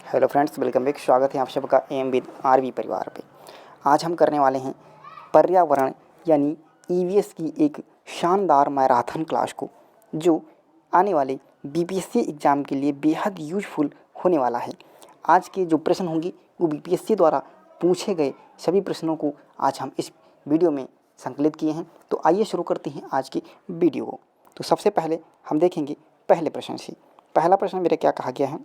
Hello friends, welcome back. स्वागत है आप सबका एम विद आरवी परिवार पे। आज हम करने वाले हैं पर्यावरण यानी ईवीएस की एक शानदार मैराथन क्लास को, जो आने वाले बीपीएससी एग्ज़ाम के लिए बेहद यूजफुल होने वाला है। आज के जो प्रश्न होंगे वो बीपीएससी द्वारा पूछे गए सभी प्रश्नों को आज हम इस वीडियो में संकलित किए हैं। तो आइए शुरू करते हैं आज की वीडियो को। तो सबसे पहले हम देखेंगे पहले प्रश्न से। पहला प्रश्न मेरा क्या कहा गया है।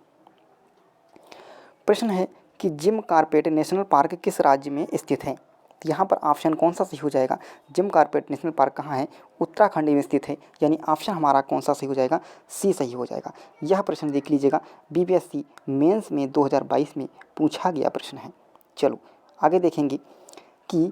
प्रश्न है कि जिम कारपेट नेशनल पार्क किस राज्य में स्थित है। तो यहाँ पर ऑप्शन कौन सा सही हो जाएगा। जिम कारपेट नेशनल पार्क कहाँ है, उत्तराखंड में स्थित है, यानी ऑप्शन हमारा कौन सा सही हो जाएगा, सी सही हो जाएगा। यह प्रश्न देख लीजिएगा, बीपीएससी मेंस में 2022 में पूछा गया प्रश्न है। चलो आगे देखेंगे कि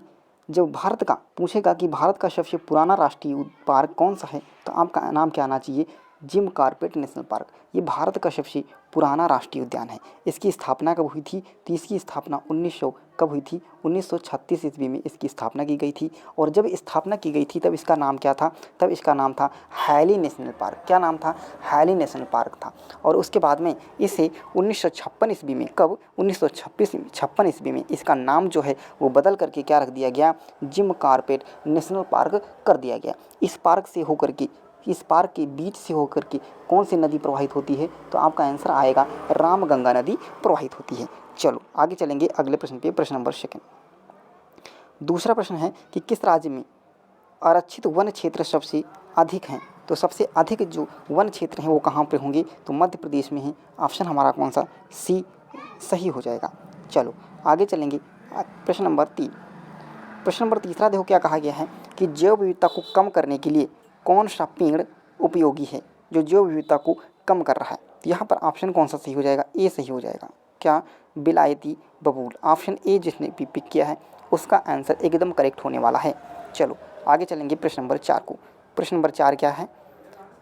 जब भारत का पूछेगा कि भारत का सबसे पुराना राष्ट्रीय पार्क कौन सा है, तो आपका नाम क्या आना चाहिए, जिम कारपेट नेशनल पार्क। ये भारत का सबसे पुराना राष्ट्रीय उद्यान है। इसकी स्थापना कब हुई थी, तो इसकी स्थापना 1900 कब हुई थी, 1936 ईस्वी में इसकी स्थापना की गई थी। और जब स्थापना की गई थी तब इसका नाम क्या था, तब इसका नाम था हैली नेशनल पार्क। क्या नाम था, हैली नेशनल पार्क था। और उसके बाद में इसे 1956 ईस्वी में, कब 1956 ईस्वी में इसका नाम जो है वो बदल करके क्या रख दिया गया, जिम कारपेट नेशनल पार्क कर दिया गया। इस पार्क के बीच से होकर के कौन सी नदी प्रवाहित होती है, तो आपका आंसर आएगा रामगंगा नदी प्रवाहित होती है। चलो आगे चलेंगे अगले प्रश्न पे, प्रश्न नंबर सेकंड। दूसरा प्रश्न है कि किस राज्य में आरक्षित वन क्षेत्र सबसे अधिक हैं। तो सबसे अधिक जो वन क्षेत्र हैं वो कहाँ पे होंगे, तो मध्य प्रदेश में है। ऑप्शन हमारा कौन सा, सी सही हो जाएगा। चलो आगे चलेंगे प्रश्न नंबर 3। प्रश्न नंबर तीसरा देखो क्या कहा गया है कि जैव विविधता को कम करने के लिए कौन सा पेड़ उपयोगी है, जो जैव विविधता को कम कर रहा है। तो यहाँ पर ऑप्शन कौन सा सही हो जाएगा, ए सही हो जाएगा। क्या, बिलायती बबूल। ऑप्शन ए जिसने भी पिक किया है उसका आंसर एकदम करेक्ट होने वाला है। चलो आगे चलेंगे प्रश्न नंबर 4 को। प्रश्न नंबर 4 क्या है,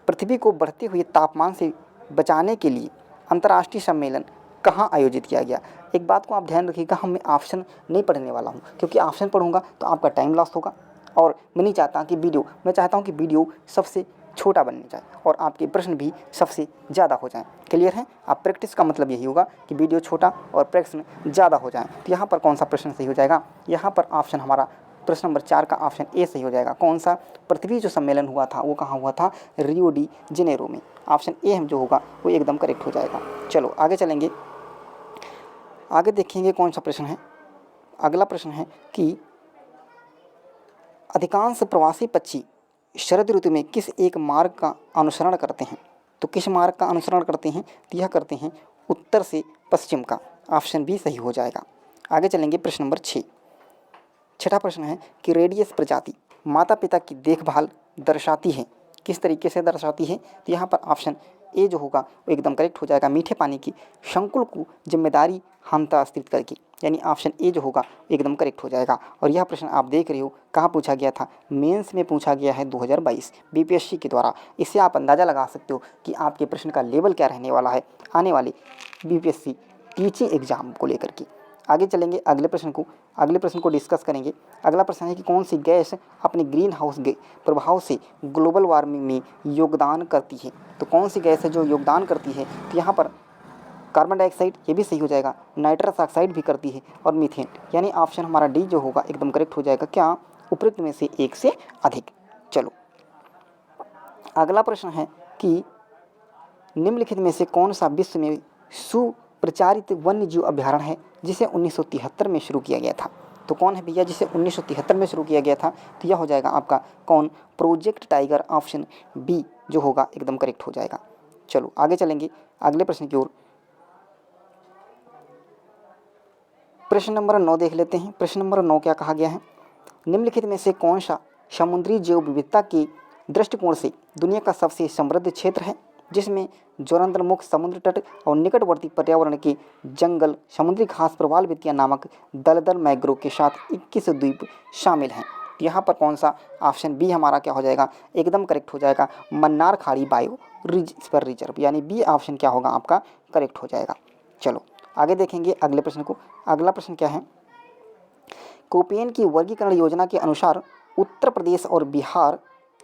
पृथ्वी को बढ़ते हुए तापमान से बचाने के लिए अंतर्राष्ट्रीय सम्मेलन कहाँ आयोजित किया गया। एक बात को आप ध्यान रखिएगा, मैं ऑप्शन नहीं पढ़ने वाला हूँ, क्योंकि ऑप्शन पढ़ूंगा तो आपका टाइम लॉस होगा। और मैं नहीं चाहता कि मैं चाहता हूँ कि वीडियो सबसे छोटा बनने जाए और आपके प्रश्न भी सबसे ज़्यादा हो जाएं। क्लियर है। आप प्रैक्टिस का मतलब यही होगा कि वीडियो छोटा और प्रश्न ज़्यादा हो जाएं। तो यहाँ पर कौन सा प्रश्न सही हो जाएगा, यहाँ पर ऑप्शन हमारा प्रश्न नंबर 4 का ऑप्शन ए सही हो जाएगा। कौन सा, पृथ्वी जो सम्मेलन हुआ था वो कहाँ हुआ था, रियो डी जेनेरो में। ऑप्शन ए हम जो होगा वो एकदम करेक्ट हो जाएगा। चलो आगे चलेंगे, आगे देखेंगे कौन सा प्रश्न है। अगला प्रश्न है कि अधिकांश प्रवासी पक्षी शरद ऋतु में किस एक मार्ग का अनुसरण करते हैं। तो किस मार्ग का अनुसरण करते हैं, तो यह करते हैं उत्तर से पश्चिम का। ऑप्शन बी सही हो जाएगा। आगे चलेंगे प्रश्न नंबर 6। छठा प्रश्न है कि रेडियस प्रजाति माता पिता की देखभाल दर्शाती है, किस तरीके से दर्शाती है। तो यहाँ पर ऑप्शन ए जो होगा वो एकदम करेक्ट हो जाएगा, मीठे पानी की संकुल को जिम्मेदारी हस्तांतरित करके, यानी ऑप्शन ए जो होगा एकदम करेक्ट हो जाएगा। और यह प्रश्न आप देख रहे हो कहाँ पूछा गया था, मेंस में पूछा गया है 2022 बीपीएससी के द्वारा। इससे आप अंदाज़ा लगा सकते हो कि आपके प्रश्न का लेवल क्या रहने वाला है आने वाले बीपीएससी टीचिंग एग्जाम को लेकर के। आगे चलेंगे अगले प्रश्न को डिस्कस करेंगे। अगला प्रश्न है कि कौन सी गैस अपने ग्रीन हाउस प्रभाव से ग्लोबल वार्मिंग में योगदान करती है। तो कौन सी गैस है जो योगदान करती है, तो यहाँ पर कार्बन डाइऑक्साइड, ये भी सही हो जाएगा, नाइट्रस ऑक्साइड भी करती है, और मीथेन, यानी ऑप्शन हमारा डी जो होगा एकदम करेक्ट हो जाएगा। क्या, उपरोक्त में से एक से अधिक। चलो अगला प्रश्न है कि निम्नलिखित में से कौन सा विश्व में सुप्रचारित वन्य जीव अभ्यारण्य है जिसे 1973 में शुरू किया गया था। तो कौन है भैया जिसे 1973 में शुरू किया गया था, तो यह हो जाएगा आपका कौन, प्रोजेक्ट टाइगर। ऑप्शन बी जो होगा एकदम करेक्ट हो जाएगा। चलो आगे चलेंगे अगले प्रश्न की ओर। प्रश्न नंबर 9 देख लेते हैं। प्रश्न नंबर 9 क्या कहा गया है, निम्नलिखित में से कौन सा समुद्री जैव विविधता के दृष्टिकोण से दुनिया का सबसे समृद्ध क्षेत्र है, जिसमें ज्वलंतमुख समुद्र तट और निकटवर्ती पर्यावरण के जंगल, समुद्री घास, प्रवाल भित्तियां नामक दलदल मैंग्रोव के साथ 21 द्वीप शामिल हैं। यहाँ पर कौन सा, ऑप्शन बी हमारा क्या हो जाएगा, एकदम करेक्ट हो जाएगा, मन्नार खाड़ी बायो रिजर्व, यानी बी ऑप्शन क्या होगा आपका करेक्ट हो जाएगा। चलो आगे देखेंगे अगले प्रश्न को। अगला प्रश्न क्या है, कोपेन की वर्गीकरण योजना के अनुसार उत्तर प्रदेश और बिहार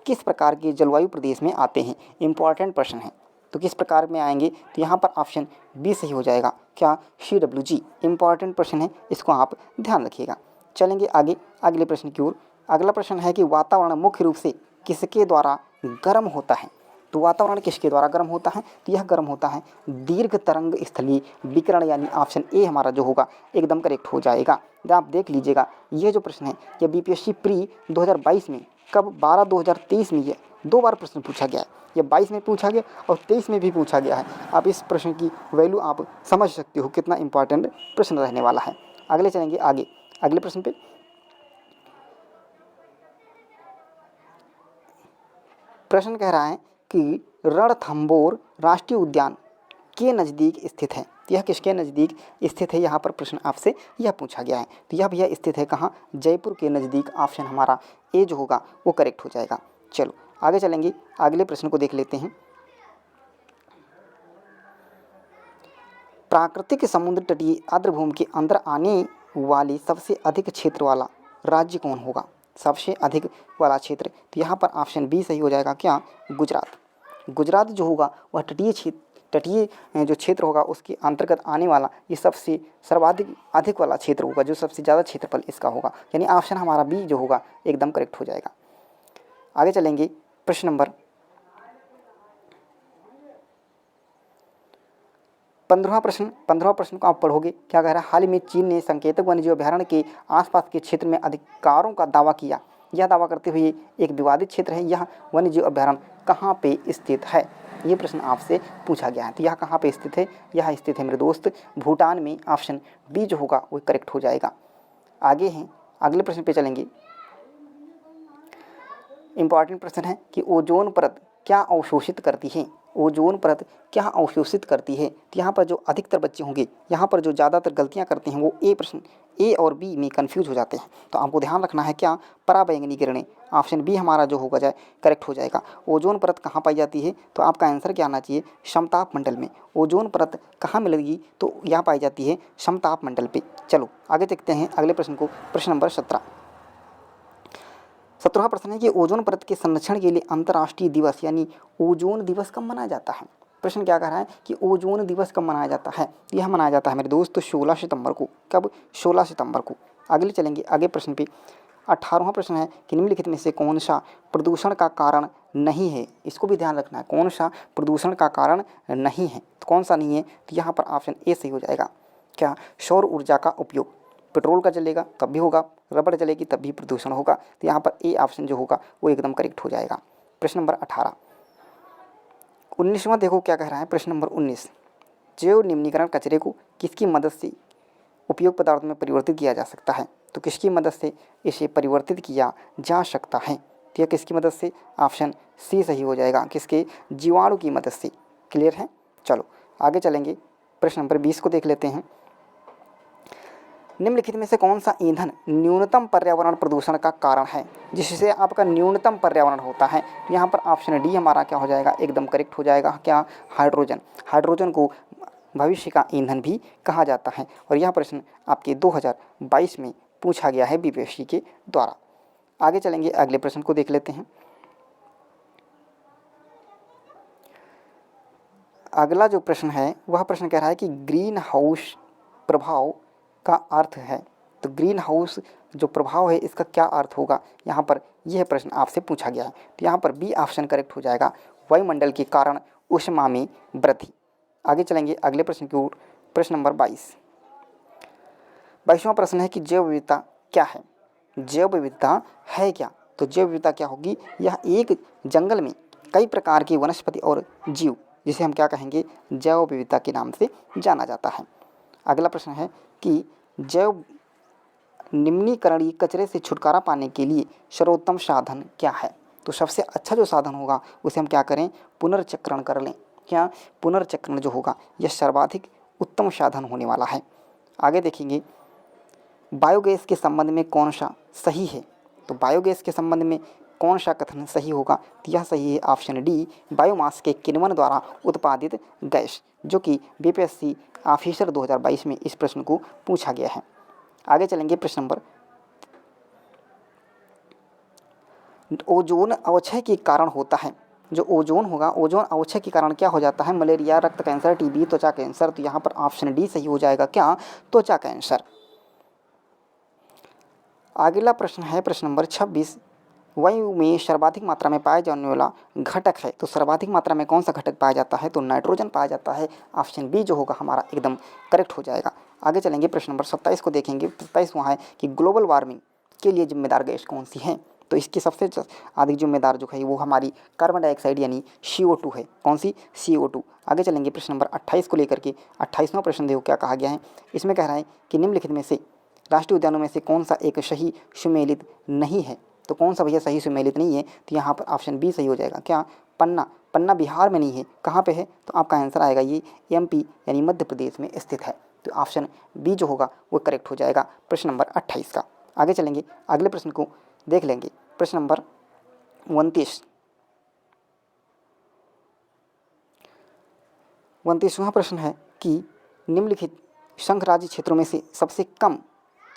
किस प्रकार के जलवायु प्रदेश में आते हैं। इंपॉर्टेंट प्रश्न है। तो किस प्रकार में आएंगे, तो यहाँ पर ऑप्शन बी सही हो जाएगा। क्या, CWG। इंपॉर्टेंट प्रश्न है, इसको आप ध्यान रखिएगा। चलेंगे आगे अगले प्रश्न की ओर। अगला प्रश्न है कि वातावरण मुख्य रूप से किसके द्वारा गर्म होता है। तो वातावरण किसके द्वारा गर्म होता है, तो यह गर्म होता है दीर्घ तरंग स्थलीय विकिरण, यानी ऑप्शन ए हमारा जो होगा एकदम करेक्ट हो जाएगा। आप देख लीजिएगा ये जो प्रश्न है ये BPSC प्री 2022 में कब 12/2023 में ये 2 बार प्रश्न पूछा गया है। ये 22 में पूछा गया और 23 में भी पूछा गया है। आप इस प्रश्न की वैल्यू आप समझ सकते हो कितना इंपॉर्टेंट प्रश्न रहने वाला है। अगले चलेंगे आगे अगले प्रश्न पे। प्रश्न कह रहा है कि रणथंभौर राष्ट्रीय उद्यान के नज़दीक स्थित है। यह किसके नज़दीक स्थित है, यहाँ पर प्रश्न आपसे यह पूछा गया है। तो यह भैया स्थित है कहाँ, जयपुर के नज़दीक। ऑप्शन हमारा ए जो होगा वो करेक्ट हो जाएगा। चलो आगे चलेंगे अगले प्रश्न को देख लेते हैं। प्राकृतिक समुद्र तटीय आर्द्रभूमि के अंदर आने वाली सबसे अधिक क्षेत्र वाला राज्य कौन होगा, सबसे अधिक वाला क्षेत्र। तो यहाँ पर ऑप्शन बी सही हो जाएगा। क्या, गुजरात। गुजरात जो होगा वह तटीय जो क्षेत्र होगा उसके अंतर्गत आने वाला ये सबसे सर्वाधिक अधिक वाला क्षेत्र होगा, जो सबसे ज़्यादा क्षेत्रफल इसका होगा, यानी ऑप्शन हमारा बी जो होगा एकदम करेक्ट हो जाएगा। आगे चलेंगे प्रश्न नंबर 15वां प्रश्न को आप पढ़ोगे। क्या कह रहा है, हाल ही में चीन ने संकेतक वन्यजीव अभयारण्य के आसपास के क्षेत्र में अधिकारों का दावा किया। यह दावा करते हुए एक विवादित क्षेत्र है, यह वन्यजीव अभयारण्य कहाँ पे स्थित है, ये प्रश्न आपसे पूछा गया है। तो यह कहाँ पे स्थित है, यह स्थित है मेरे दोस्त भूटान में। ऑप्शन बी जो होगा वो करेक्ट हो जाएगा। आगे हैं अगले प्रश्न पे चलेंगे। इंपॉर्टेंट प्रश्न है कि ओजोन परत क्या अवशोषित करती है, ओजोन परत क्या अवशोषित करती है। तो यहाँ पर जो अधिकतर बच्चे होंगे, यहाँ पर जो ज़्यादातर गलतियाँ करते हैं वो ए और बी में कंफ्यूज हो जाते हैं। तो आपको ध्यान रखना है क्या, पराबैंगनी किरणें। ऑप्शन बी हमारा जो होगा करेक्ट हो जाएगा। ओजोन परत कहाँ पाई जाती है, तो आपका आंसर क्या आना चाहिए, समताप मंडल में। ओजोन परत कहाँ मिलेगी, तो यहाँ पाई जाती है समताप मंडल पे। चलो आगे देखते हैं अगले प्रश्न को। प्रश्न नंबर 17वां प्रश्न है कि ओजोन परत के संरक्षण के लिए अंतर्राष्ट्रीय दिवस यानी ओजोन दिवस कब मनाया जाता है। प्रश्न क्या कह रहा है कि ओजोन दिवस कब मनाया जाता है। यह मनाया जाता है मेरे दोस्त 16 सितंबर को। कब, 16 सितंबर को। अगले चलेंगे आगे प्रश्न पे। 18वां प्रश्न है कि निम्नलिखित में से कौन सा प्रदूषण का कारण नहीं है। इसको भी ध्यान रखना है, कौन सा प्रदूषण का कारण नहीं है, तो कौन सा नहीं है। तो यहाँ पर ऑप्शन ए सही हो जाएगा। क्या, सौर ऊर्जा का उपयोग। पेट्रोल का जलेगा तब भी होगा, रबड़ जलेगी तब भी प्रदूषण होगा। तो यहाँ पर ए ऑप्शन जो होगा वो एकदम करेक्ट हो जाएगा। प्रश्न नंबर 18। 19वां देखो क्या कह रहा है। प्रश्न नंबर 19, जैव निम्नीकरण कचरे को किसकी मदद से उपयोग पदार्थ में परिवर्तित किया जा सकता है। तो किसकी मदद से इसे परिवर्तित किया जा सकता है, तो यह किसकी मदद से, ऑप्शन सी सही हो जाएगा। किसके, जीवाणु की मदद से। क्लियर है। चलो आगे चलेंगे प्रश्न नंबर 20 को देख लेते हैं। निम्नलिखित में से कौन सा ईंधन न्यूनतम पर्यावरण प्रदूषण का कारण है, जिससे आपका न्यूनतम पर्यावरण होता है। यहाँ पर ऑप्शन डी हमारा क्या हो जाएगा, एकदम करेक्ट हो जाएगा। क्या, हाइड्रोजन। हाइड्रोजन को भविष्य का ईंधन भी कहा जाता है। और यह प्रश्न आपके 2022 में पूछा गया है BPSC के द्वारा। आगे चलेंगे अगले प्रश्न को देख लेते हैं। अगला जो प्रश्न है वह प्रश्न कह रहा है कि ग्रीन हाउस प्रभाव का अर्थ है। तो ग्रीन हाउस जो प्रभाव है इसका क्या अर्थ होगा, यहाँ पर यह प्रश्न आपसे पूछा गया है। तो यहाँ पर बी ऑप्शन करेक्ट हो जाएगा, वायुमंडल के कारण ऊष्मा में वृद्धि। आगे चलेंगे अगले प्रश्न की ओर। प्रश्न नंबर 22वां प्रश्न है कि जैव विविधता क्या है। जैव विविधता है क्या, तो जैव विविधता क्या होगी, यह एक जंगल में कई प्रकार की वनस्पति और जीव, जिसे हम क्या कहेंगे, जैव विविधता के नाम से जाना जाता है। अगला प्रश्न है कि जैव निम्नीकरणीय कचरे से छुटकारा पाने के लिए सर्वोत्तम साधन क्या है। तो सबसे अच्छा जो साधन होगा उसे हम क्या करें, पुनर्चक्रण कर लें। क्या, पुनर्चक्रण जो होगा यह सर्वाधिक उत्तम साधन होने वाला है। आगे देखेंगे बायोगैस के संबंध में कौन सा सही है। तो बायोगैस के संबंध में कौन सा कथन सही होगा, तो यह सही है ऑप्शन डी, बायोमास के किण्वन द्वारा उत्पादित गैस, जो कि BPSC ऑफिसर 2022 में इस प्रश्न को पूछा गया है। आगे चलेंगे प्रश्न नंबर, ओजोन अवक्षय के कारण होता है। जो ओजोन होगा, ओजोन अवक्षय के कारण क्या हो जाता है, मलेरिया, रक्त कैंसर, टीबी, त्वचा कैंसर। तो यहाँ पर ऑप्शन डी सही हो जाएगा, क्या, त्वचा कैंसर। अगला प्रश्न है प्रश्न नंबर 26, वायु में सर्वाधिक मात्रा में पाया जाने वाला घटक है, तो सर्वाधिक मात्रा में कौन सा घटक पाया जाता है, तो नाइट्रोजन पाया जाता है। ऑप्शन बी जो होगा हमारा एकदम करेक्ट हो जाएगा। आगे चलेंगे, प्रश्न नंबर 27 को देखेंगे। 27 वहाँ है कि ग्लोबल वार्मिंग के लिए जिम्मेदार गैस कौन सी है, तो इसकी सबसे अधिक जिम्मेदार जो है वो हमारी कार्बन डाइऑक्साइड यानी CO2 है। कौन सी, CO2। आगे चलेंगे प्रश्न नंबर 28 को लेकर के। 28वां प्रश्न देखो क्या कहा गया है। इसमें कह रहा है कि निम्नलिखित में से राष्ट्रीय उद्यानों में से कौन सा एक सही सुमेलित नहीं है, तो कौन सा भैया सही सुमेलित नहीं है, तो यहाँ पर ऑप्शन बी सही हो जाएगा, क्या, पन्ना। पन्ना बिहार में नहीं है, कहाँ पे है, तो आपका आंसर आएगा ये MP यानी मध्य प्रदेश में स्थित है। तो ऑप्शन बी जो होगा वो करेक्ट हो जाएगा प्रश्न नंबर 28 का। आगे चलेंगे, अगले प्रश्न को देख लेंगे। प्रश्न नंबर 29वां प्रश्न है कि निम्नलिखित संघ राज्य क्षेत्रों में से सबसे कम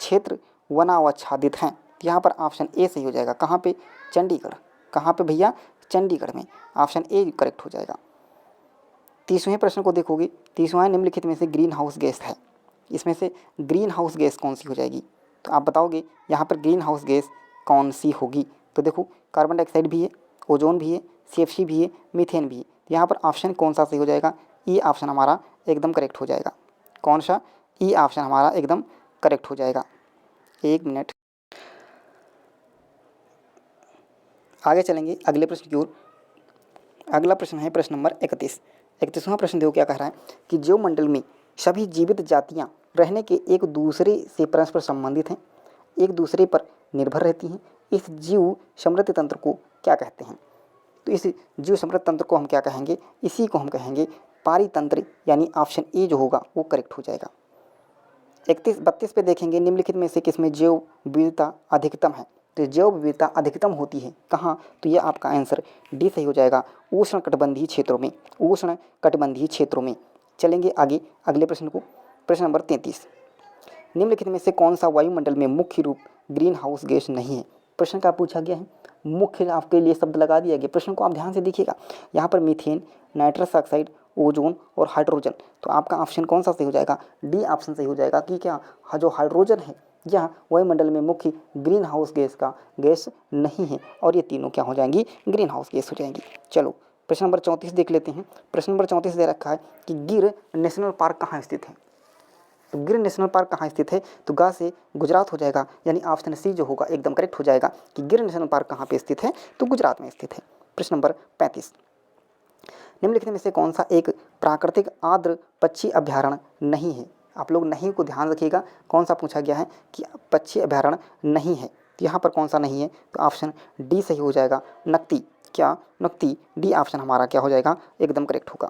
क्षेत्र वनाच्छादित हैं। यहाँ पर ऑप्शन ए सही हो जाएगा, कहाँ पे, चंडीगढ़। कहाँ पे भैया, चंडीगढ़ में। ऑप्शन ए करेक्ट हो जाएगा। 30वें प्रश्न को देखोगे। 30वां निम्नलिखित में से ग्रीन हाउस गैस है, इसमें से ग्रीन हाउस गैस कौन सी हो जाएगी, तो आप बताओगे यहाँ पर ग्रीन हाउस गैस कौन सी होगी। तो देखो कार्बन डाइऑक्साइड भी है, ओजोन भी है, CFC भी है, मीथेन भी है। यहाँ पर ऑप्शन कौन सा सही हो जाएगा, ई ऑप्शन हमारा एकदम करेक्ट हो जाएगा। कौन सा, ई ऑप्शन हमारा एकदम करेक्ट हो जाएगा। एक मिनट, आगे चलेंगे अगले प्रश्न की ओर। अगला प्रश्न है प्रश्न नंबर 31। 31वां प्रश्न देखो क्या कह रहा है कि जीवमंडल में सभी जीवित जातियां रहने के एक दूसरे से परस्पर संबंधित हैं, एक दूसरे पर निर्भर रहती हैं, इस जीव समृद्धि तंत्र को क्या कहते हैं, तो इस जीव समृद्धि तंत्र को हम क्या कहेंगे, इसी को हम कहेंगे पारितंत्र, यानी ऑप्शन ए जो होगा वो करेक्ट हो जाएगा। 32 पे देखेंगे, निम्नलिखित में से किसमें जैव विविधता अधिकतम है, तो जैव विविधता अधिकतम होती है कहाँ, तो ये आपका आंसर डी सही हो जाएगा, उष्णकटिबंधीय क्षेत्रों में, उष्णकटिबंधीय क्षेत्रों में। चलेंगे आगे अगले प्रश्न को। प्रश्न नंबर 33, निम्नलिखित में से कौन सा वायुमंडल में मुख्य रूप ग्रीन हाउस गैस नहीं है। प्रश्न का पूछा गया है, मुख्य आपके लिए शब्द लगा दिया गया। प्रश्न को आप ध्यान से देखिएगा, यहाँ पर मीथेन, नाइट्रस ऑक्साइड, ओजोन और हाइड्रोजन। तो आपका ऑप्शन कौन सा सही हो जाएगा, डी ऑप्शन सही हो जाएगा कि क्या, जो हाइड्रोजन है यह वायुमंडल में मुख्य ग्रीन हाउस गैस का गैस नहीं है, और ये तीनों क्या हो जाएंगी, ग्रीन हाउस गैस हो जाएंगी। चलो प्रश्न नंबर 34 देख लेते हैं। प्रश्न नंबर 34 दे रखा है कि गिर नेशनल पार्क कहाँ स्थित है, तो गिर नेशनल पार्क कहाँ स्थित है, तो गा से गुजरात हो जाएगा, यानी ऑप्शन सी जो होगा एकदम करेक्ट हो जाएगा कि गिर नेशनल पार्क कहाँ पे स्थित है, तो गुजरात में स्थित है। प्रश्न नंबर 35, निम्नलिखित में से कौन सा एक प्राकृतिक आर्द्र पक्षी अभ्यारण्य नहीं है। आप लोग नहीं को ध्यान रखिएगा, कौन सा पूछा गया है कि पक्षी अभ्यारण्य नहीं है, तो यहाँ पर कौन सा नहीं है, तो ऑप्शन डी सही हो जाएगा, नकती। क्या, नकती, डी ऑप्शन हमारा क्या हो जाएगा, एकदम करेक्ट होगा।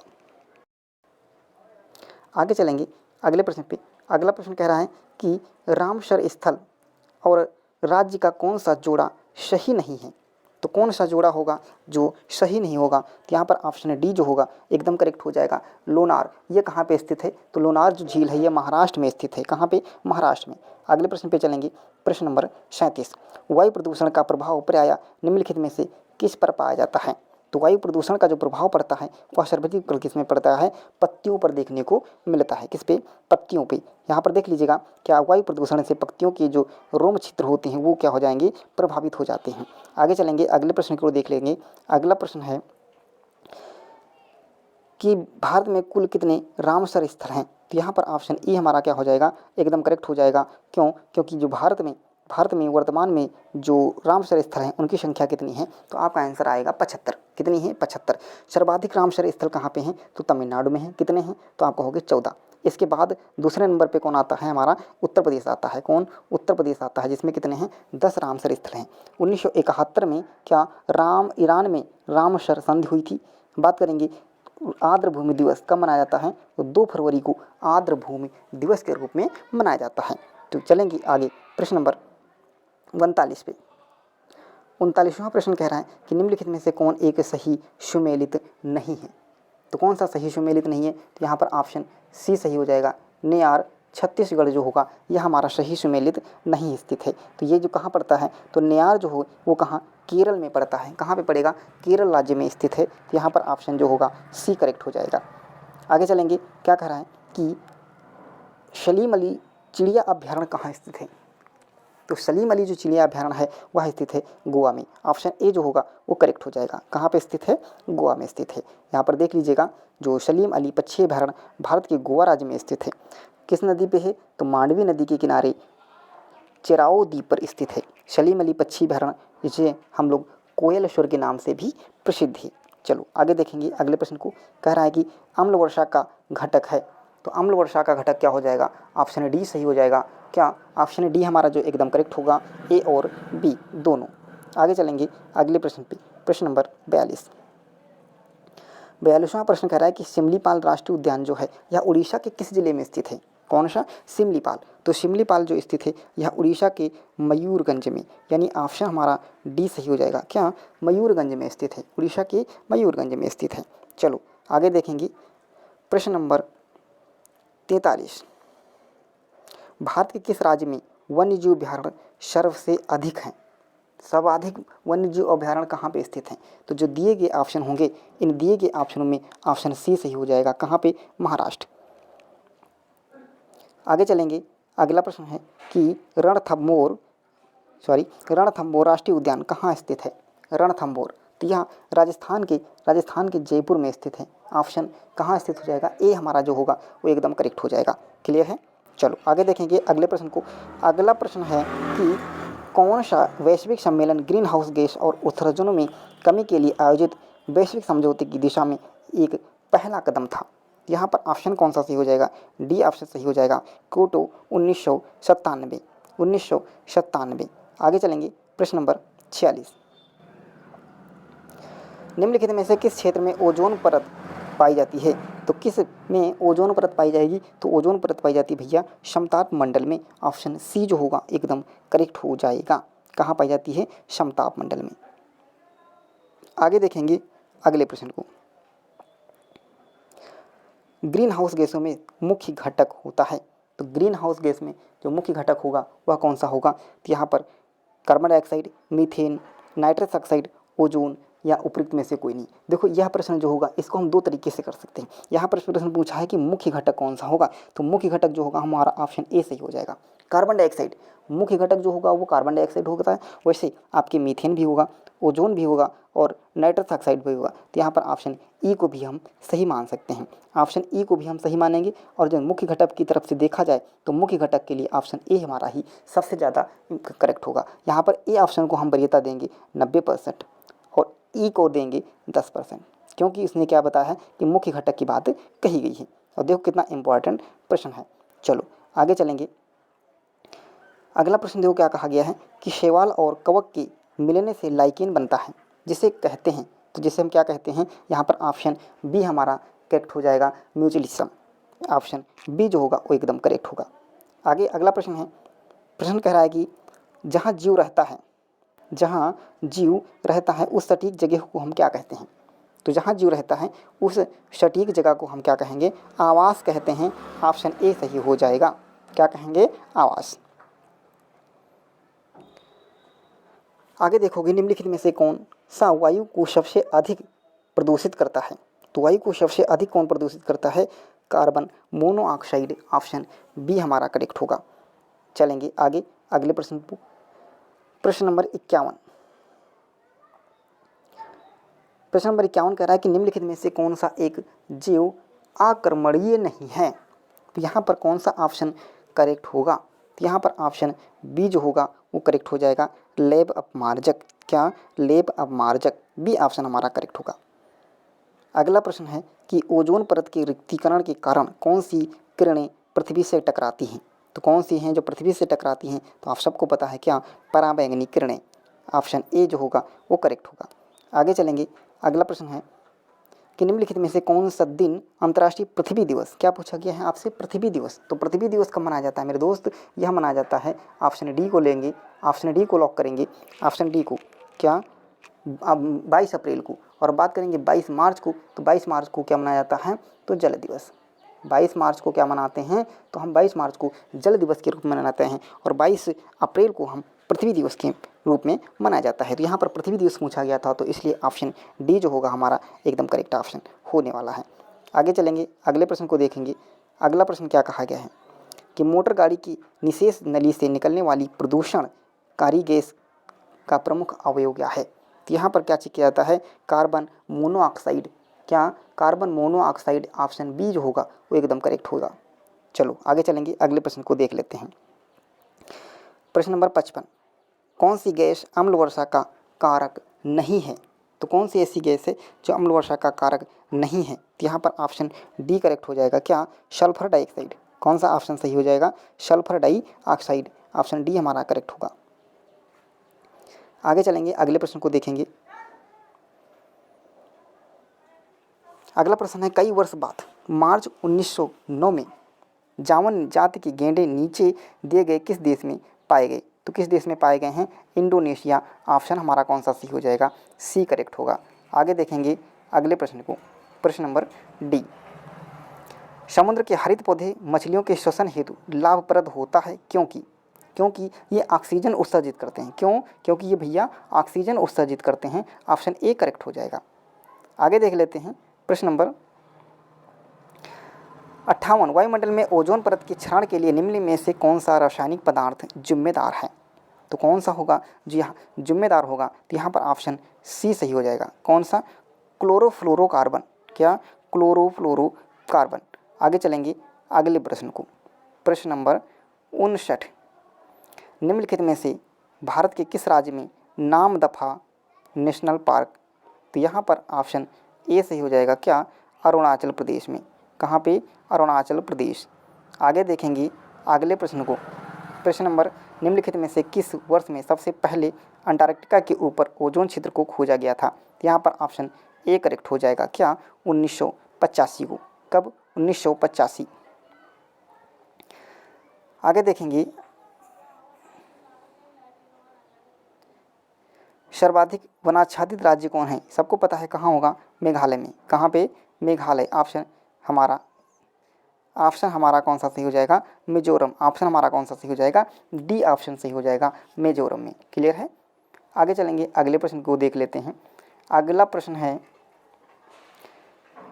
आगे चलेंगे अगले प्रश्न पे। अगला प्रश्न कह रहा है कि रामसर स्थल और राज्य का कौन सा जोड़ा सही नहीं है, तो कौन सा जोड़ा होगा जो सही नहीं होगा, तो यहाँ पर ऑप्शन डी जो होगा एकदम करेक्ट हो जाएगा, लोनार। ये कहाँ पे स्थित है, तो लोनार जो झील है ये महाराष्ट्र में स्थित है। कहाँ पे, महाराष्ट्र में। अगले प्रश्न पे चलेंगे। प्रश्न नंबर 37, वायु प्रदूषण का प्रभाव प्रायः निम्नलिखित में से किस पर पाया जाता है, तो वायु प्रदूषण का जो प्रभाव पड़ता है वह सर्वाधिक किस में पड़ता है, पत्तियों पर देखने को मिलता है। किस पे, पत्तियों पे। यहाँ पर देख लीजिएगा, क्या वायु प्रदूषण से पत्तियों के जो रोम छिद्र होते हैं वो क्या हो जाएंगे, प्रभावित हो जाते हैं। आगे चलेंगे अगले प्रश्न को देख लेंगे। अगला प्रश्न है कि भारत में कुल कितने रामसर स्थल हैं, तो यहाँ पर ऑप्शन ई हमारा क्या हो जाएगा, एकदम करेक्ट हो जाएगा। क्यों, क्योंकि जो भारत में वर्तमान में जो रामसर स्थल हैं उनकी संख्या कितनी है, तो आपका आंसर आएगा 75। कितनी है, 75। सर्वाधिक रामसर स्थल कहाँ पे हैं, तो तमिलनाडु में है। कितने हैं, तो आप कहोगे 14। इसके बाद दूसरे नंबर पे कौन आता है, हमारा उत्तर प्रदेश आता है। कौन, उत्तर प्रदेश आता है, जिसमें कितने हैं, 10 रामसर स्थल हैं। 1971 में क्या ईरान में रामसर संधि हुई थी। बात करेंगे आर्द्र भूमि दिवस कब मनाया जाता है, तो 2 फरवरी को आर्द्र भूमि दिवस के रूप में मनाया जाता है। तो चलेंगे आगे प्रश्न नंबर 39 पे। 39वां प्रश्न कह रहा है कि निम्नलिखित में से कौन एक सही सुमेलित नहीं है, तो कौन सा सही सुमेलित नहीं है, तो यहाँ पर ऑप्शन सी सही हो जाएगा, नेयार छत्तीसगढ़ जो होगा यह हमारा सही सुमेलित नहीं स्थित है। तो ये जो कहाँ पड़ता है, तो नेयार जो हो वो कहाँ, केरल में पड़ता है। कहाँ पे पड़ेगा? केरल राज्य में स्थित है। तो यहाँ पर ऑप्शन जो होगा सी करेक्ट हो जाएगा। आगे चलेंगे, क्या कह रहा है कि सलीम अली चिड़िया अभ्यारण्य कहाँ स्थित है? तो सलीम अली जो चिड़िया अभ्यारण्य है वह स्थित है गोवा में। ऑप्शन ए जो होगा वो करेक्ट हो जाएगा। कहाँ पे स्थित है? गोवा में स्थित है। यहाँ पर देख लीजिएगा, जो सलीम अली पक्षी अभ्यारण्य भारत के गोवा राज्य में स्थित है। किस नदी पे है? तो मांडवी नदी के किनारे चेराओ द्वीप पर स्थित है सलीम अली पक्षी अभ्यारण्य, जिसे हम लोग कोयलेश्वर के नाम से भी प्रसिद्ध है। चलो आगे देखेंगे अगले प्रश्न को। कह रहा है कि अम्ल वर्षा का घटक है। तो अम्ल वर्षा का घटक क्या हो जाएगा? ऑप्शन डी सही हो जाएगा। क्या? ऑप्शन डी हमारा जो एकदम करेक्ट होगा, ए और बी दोनों। आगे चलेंगे अगले प्रश्न पे, प्रश्न नंबर 42। 42वां प्रश्न कह रहा है कि सिमलीपाल राष्ट्रीय उद्यान जो है यह उड़ीसा के किस जिले में स्थित है? कौन सा? सिमलीपाल। तो सिमलीपाल जो स्थित है यह उड़ीसा के मयूरगंज में, यानी ऑप्शन हमारा डी सही हो जाएगा। क्या? मयूरगंज में स्थित है, उड़ीसा के मयूरगंज में स्थित है। चलो आगे देखेंगे प्रश्न नंबर 43। भारत के किस राज्य में वन्यजीव अभ्यारण्य सबसे अधिक हैं? सर्वाधिक वन्यजीव अभ्यारण्य कहाँ पे स्थित हैं? तो जो दिए गए ऑप्शन होंगे, इन दिए गए ऑप्शनों में ऑप्शन सी सही हो जाएगा। कहाँ पे? महाराष्ट्र। आगे चलेंगे, अगला प्रश्न है कि रणथंभौर राष्ट्रीय उद्यान कहाँ स्थित है? रणथंभौर, तो यह राजस्थान के जयपुर में स्थित है। ऑप्शन कहाँ स्थित हो जाएगा? ए हमारा जो होगा वो एकदम करेक्ट हो जाएगा। क्लियर है? चलो आगे देखेंगे अगले प्रश्न को। अगला प्रश्न है कि कौन सा वैश्विक सम्मेलन ग्रीन हाउस गैस और उत्सर्जनों में कमी के लिए आयोजित वैश्विक समझौते की दिशा में एक पहला कदम था? यहाँ पर ऑप्शन कौन सा सही हो जाएगा? डी ऑप्शन सही हो जाएगा, क्योटो 1997। आगे चलेंगे प्रश्न नंबर 46। निम्नलिखित में से किस क्षेत्र में ओजोन परत पाई जाती है? तो किस में ओजोन परत पाई जाएगी? तो ओजोन परत पाई जाती है भैया समताप मंडल में। ऑप्शन सी जो होगा एकदम करेक्ट हो जाएगा। कहाँ पाई जाती है? समताप मंडल में। आगे देखेंगे अगले प्रश्न को। ग्रीन हाउस गैसों में मुख्य घटक होता है। तो ग्रीन हाउस गैस में जो मुख्य घटक होगा वह कौन सा होगा? तो यहाँ पर carbon dioxide, methane, nitrous oxide, ozone या उपयुक्त में से कोई नहीं। देखो यह प्रश्न जो होगा इसको हम दो तरीके से कर सकते हैं। यहाँ पर प्रश्न पूछा है कि मुख्य घटक कौन सा होगा, तो मुख्य घटक जो होगा हमारा ऑप्शन ए सही हो जाएगा। कार्बन डाइऑक्साइड मुख्य घटक जो होगा वो कार्बन डाइऑक्साइड होता है। वैसे आपके मीथेन भी होगा, ओजोन भी होगा और नाइट्रस ऑक्साइड भी होगा। तो यहाँ पर ऑप्शन ई को भी हम सही मान सकते हैं। ऑप्शन ई को भी हम सही मानेंगे। और जब मुख्य घटक की तरफ से देखा जाए तो मुख्य घटक के लिए ऑप्शन ए हमारा ही सबसे ज़्यादा करेक्ट होगा। यहाँ पर ए ऑप्शन को हम वरीयता देंगे 90% और ई को देंगे 10%, क्योंकि इसने क्या बताया है कि मुख्य घटक की बात कही गई है। और देखो कितना इंपॉर्टेंट प्रश्न है। चलो आगे चलेंगे। अगला प्रश्न देखो क्या कहा गया है कि शैवाल और कवक के मिलने से लाइकेन बनता है, जिसे कहते हैं, तो जिसे हम क्या कहते हैं? यहाँ पर ऑप्शन बी हमारा करेक्ट हो जाएगा, म्यूचुअलिज्म। ऑप्शन बी जो होगा वो एकदम करेक्ट होगा। आगे अगला प्रश्न है, प्रश्न कह रहा है कि जहाँ जीव रहता है उस सटीक जगह को हम क्या कहते हैं? तो जहाँ जीव रहता है उस सटीक जगह को हम क्या कहेंगे? आवास कहते हैं। ऑप्शन ए सही हो जाएगा। क्या कहेंगे? आवास। आगे देखोगे निम्नलिखित में से कौन सा वायु को सबसे अधिक प्रदूषित करता है? तो वायु को सबसे अधिक कौन प्रदूषित करता है? Carbon monoxide. ऑप्शन बी हमारा करेक्ट होगा। चलेंगे आगे अगले प्रश्न को। प्रश्न नंबर 51। प्रश्न नंबर 51 कह रहा है कि निम्नलिखित में से कौन सा एक जीव आक्रमणीय नहीं है? तो यहाँ पर कौन सा ऑप्शन करेक्ट होगा? तो यहाँ पर ऑप्शन बी जो होगा वो करेक्ट हो जाएगा, लेब अपमार्जक। क्या? लेब अपमार्जक, बी ऑप्शन हमारा करेक्ट होगा। अगला प्रश्न है कि ओजोन परत के रिक्तीकरण के कारण कौन सी किरणें पृथ्वी से टकराती हैं? तो कौन सी हैं जो पृथ्वी से टकराती हैं? तो आप सबको पता है क्या? पराबैंगनी किरणें। ऑप्शन ए जो होगा वो करेक्ट होगा। आगे चलेंगे। अगला प्रश्न है कि निम्नलिखित में से कौन सा दिन अंतर्राष्ट्रीय पृथ्वी दिवस, क्या पूछा गया है आपसे? पृथ्वी दिवस। तो पृथ्वी दिवस कब मनाया जाता है मेरे दोस्त? यह मनाया जाता है, ऑप्शन डी को लेंगे, ऑप्शन डी को लॉक करेंगे। ऑप्शन डी को क्या? 22 अप्रैल को। और बात करेंगे 22 मार्च को, तो 22 मार्च को क्या मनाया जाता है? तो जल दिवस। 22 मार्च को क्या मनाते हैं? तो हम 22 मार्च को जल दिवस के रूप में मनाते हैं। और 22 अप्रैल को हम पृथ्वी दिवस के रूप में मनाया जाता है। तो यहाँ पर पृथ्वी दिवस पूछा गया था, तो इसलिए ऑप्शन डी जो होगा हमारा एकदम करेक्ट ऑप्शन होने वाला है। आगे चलेंगे, अगले प्रश्न को देखेंगे। अगला प्रश्न क्या कहा गया है कि मोटर गाड़ी की निषेध नली से निकलने वाली प्रदूषणकारी गैस का प्रमुख अवयव क्या है। तो यहाँ पर क्या चेक किया जाता है, कार्बन मोनोऑक्साइड। क्या, कार्बन मोनोऑक्साइड। ऑप्शन बी जो होगा वो एकदम करेक्ट होगा। चलो आगे चलेंगे, अगले प्रश्न को देख लेते हैं। प्रश्न नंबर 55, कौन सी गैस अम्ल वर्षा का कारक नहीं है। तो कौन सी ऐसी गैस है जो अम्ल वर्षा का कारक नहीं है। तो यहाँ पर ऑप्शन डी करेक्ट हो जाएगा। क्या, सल्फर डाइऑक्साइड। कौन सा ऑप्शन सही हो जाएगा, सल्फर डाइऑक्साइड। ऑप्शन डी हमारा करेक्ट होगा। आगे चलेंगे, अगले प्रश्न को देखेंगे। अगला प्रश्न है, कई वर्ष बाद मार्च 1909 में जावन जाति के गेंडे नीचे दिए गए किस देश में पाए गए। तो किस देश में पाए गए हैं, इंडोनेशिया। ऑप्शन हमारा कौन सा सी हो जाएगा, सी करेक्ट होगा। आगे देखेंगे अगले प्रश्न को, प्रश्न नंबर डी, समुद्र के हरित पौधे मछलियों के श्वसन हेतु लाभप्रद होता है क्योंकि ये ऑक्सीजन उत्सर्जित करते हैं। क्यों, क्योंकि ये भैया ऑक्सीजन उत्सर्जित करते हैं। ऑप्शन ए करेक्ट हो जाएगा। आगे देख लेते हैं प्रश्न नंबर 58, वायुमंडल में ओजोन परत के क्षरण के लिए निम्न में से कौन सा रासायनिक पदार्थ जिम्मेदार है। तो कौन सा होगा जी, हाँ जिम्मेदार होगा। तो यहाँ पर ऑप्शन सी सही हो जाएगा। कौन सा, क्लोरोफ्लोरोकार्बन। क्या, क्लोरोफ्लोरोकार्बन। आगे चलेंगे अगले प्रश्न को, प्रश्न नंबर 59, निम्नलिखित में से भारत के किस राज्य में नामदफा नेशनल पार्क। तो यहाँ पर ऑप्शन ए सही हो जाएगा। क्या, अरुणाचल प्रदेश में। कहाँ पे, अरुणाचल प्रदेश। आगे देखेंगे अगले प्रश्न को, प्रश्न नंबर, निम्नलिखित में से किस वर्ष में सबसे पहले अंटार्कटिका के ऊपर ओजोन क्षेत्र को खोजा गया था। तो यहाँ पर ऑप्शन ए करेक्ट हो जाएगा। क्या, 1985 को। कब, 1985। आगे देखेंगे, सर्वाधिक वनाच्छादित राज्य कौन है। सबको पता है कहाँ होगा, मेघालय में। कहाँ पे, मेघालय। ऑप्शन हमारा कौन सा सही हो जाएगा, मिजोरम। ऑप्शन हमारा कौन सा सही हो जाएगा, डी ऑप्शन सही हो जाएगा, मिजोरम में। क्लियर है। आगे चलेंगे, अगले प्रश्न को देख लेते हैं। अगला प्रश्न है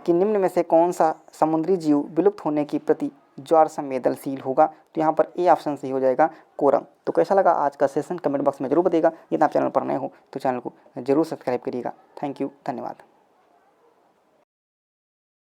कि निम्न में से कौन सा समुद्री जीव विलुप्त होने की प्रति ज्वार संवेदनशील होगा। तो यहाँ पर ए ऑप्शन सही हो जाएगा, कोरम। तो कैसा लगा आज का सेशन, कमेंट बॉक्स में जरूर बताइएगा। यदि आप चैनल पर नए हो तो चैनल को जरूर सब्सक्राइब करिएगा। थैंक यू, धन्यवाद।